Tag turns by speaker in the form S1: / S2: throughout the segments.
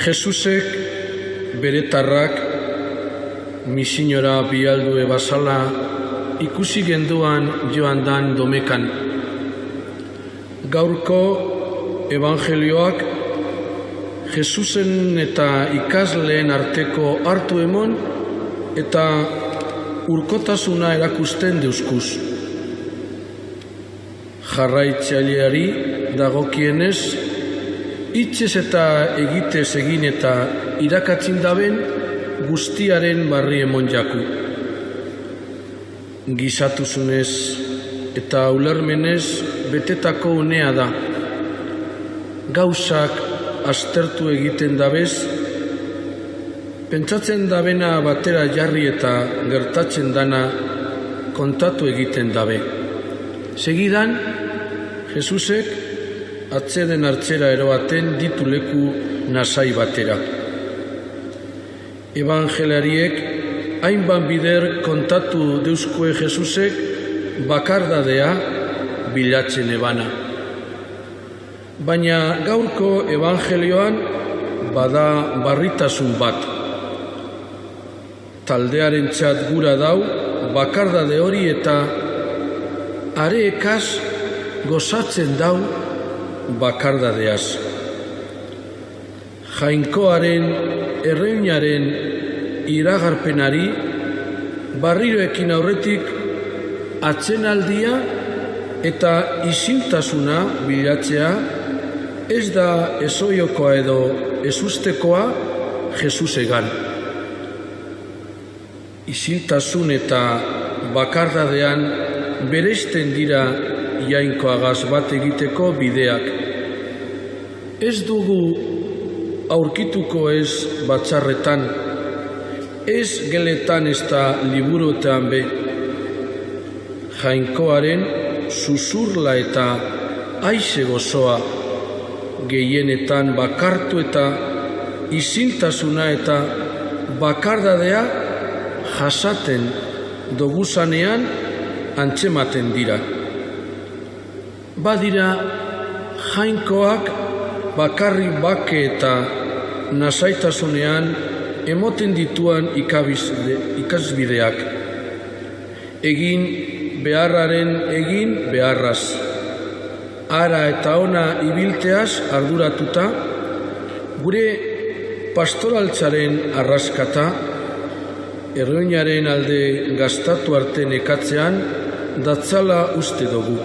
S1: Jesusek beretarrak misinora bialdue bazala ikusi genduan joan dan domekan. Gaurko evangelioak Jesusen eta ikasleen arteko hartu emon eta urkotasuna erakusten deuskuz. Jarraitzaileari dagokienez, hitzez eta egitez egin eta irakatzin daben guztiaren barri emon jaku. Gizatuzunez eta ulermenez betetako unea da. Gauzak aztertu egiten dabez, pentsatzen dabena batera jarri eta gertatzen dana kontatu egiten dabe. Segidan, Jesusek atzeden hartzera eroaten ditu leku nasai batera. Evangelariek hainban bider kontatu deuskue Jesusek bakardadea bilatzen ebana. Baina gaurko evangelioan bada barritasun bat. Taldearen txat gura dau bakardade hori eta areekaz gozatzen dau bakardadeaz. Jainkoaren erreunaren iragarpenari barriroekin aurretik atzenaldia eta isiltasuna bilatzea ez da ezoiokoa edo ezustekoa Jesusegan. Isiltasun eta bakardadean bereizten dira jainkoagaz bat egiteko bideak. Ez dugu aurkituko ez batzarretan, ez geletan ez da liburuetan be. Jainkoaren susurla eta aize gozoa gehienetan bakartu eta isiltasuna eta bakardadea jasaten doguzanean antzematen dira. Badira jainkoak bakarri bake eta nasaitasunean emoten dituan ikasbideak. Egin beharraren egin beharraz. Ara eta ona ibilteaz arduratuta, gure pastoraltzaren arraskata, erroinaren alde gastatu arte nekatzean, datzala uste dugu.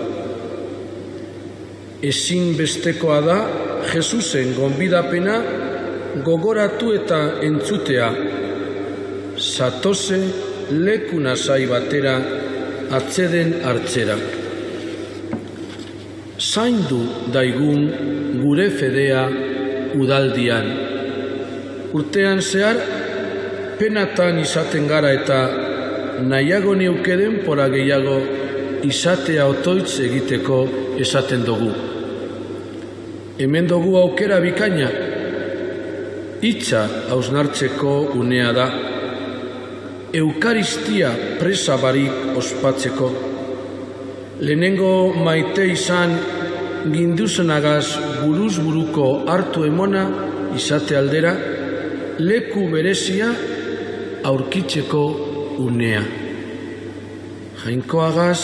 S1: Ezin bestekoa da Jesusen gonbidapena gogoratu eta entzutea. Zatoze leku nasai batera atzeden hartzera. Zaindu daigun gure fedea udaldian. Urtean zehar penatan izaten gara eta nahiago neukeden pora gehiago izatea otoitz egiteko esaten dugu. Hemen dugu aukera bikaina, hitza hausnartzeko unea da, Eukaristia presa barik ospatzeko. Lehenengo maite izan ginduzenagaz buruz buruko hartu emona izate aldera, leku berezia aurkitzeko unea. Jainkoagaz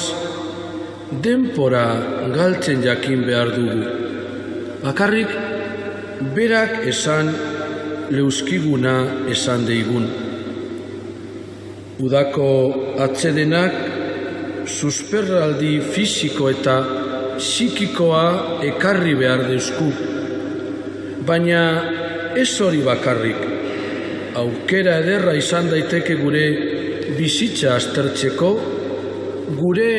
S1: denpora galtzen jakin behar dugu. Bakarrik berak esan leuskiguna esan deigun. Udako atzedenak susperraldi fisiko eta psikikoa ekarri behar deusku. Baina ez hori bakarrik. Aukera ederra izan daiteke gure bizitza aztertzeko, gure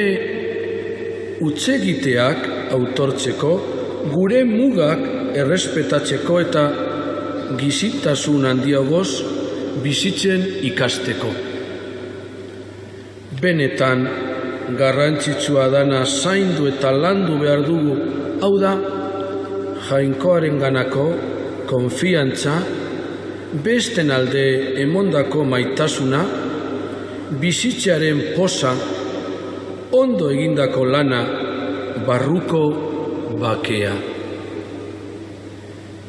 S1: utzegiteak autortzeko, gure mugak errespetatzeko eta gizitasun handiagoz bizitzen ikasteko. Benetan garrantzitsua dana zaindu eta landu behar dugu, hau da, jainkoaren ganako konfiantza, besten alde emondako maitasuna, bizitzearen poza, ondo egindako lana, barruko bakea.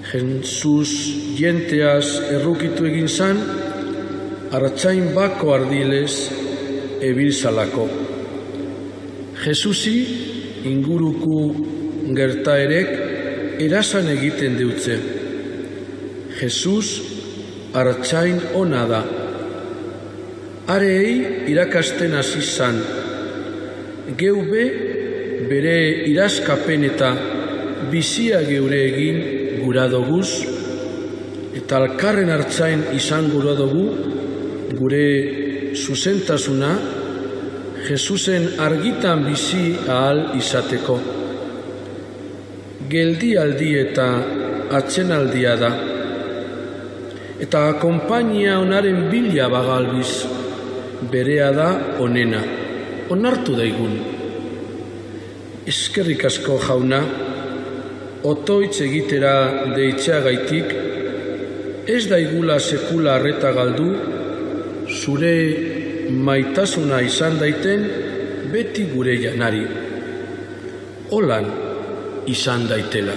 S1: Jesus jenteaz errukitu egin zan, arratsain bako ardilez ebilzalako. Jesusi inguruku gertaerek erasan egiten deutze. Jesus arratsain ona da. Arei irakasten hasi zan. Geube bere iraskapen eta bizia geure egin gura doguz, eta alkarren hartzain izan gura dugu gure zuzentasuna Jesusen argitan bizi ahal izateko. Geldialdi eta atzenaldia da. Eta konpainia onaren bila bagalbiz, berea da onena. Onartu daigun. Eskerrik asko jauna, otoitz egitera deitzeagaitik, ez daigula sekula arreta galdu, zure maitasuna izan daiten beti gure janari. Holan izan daitela.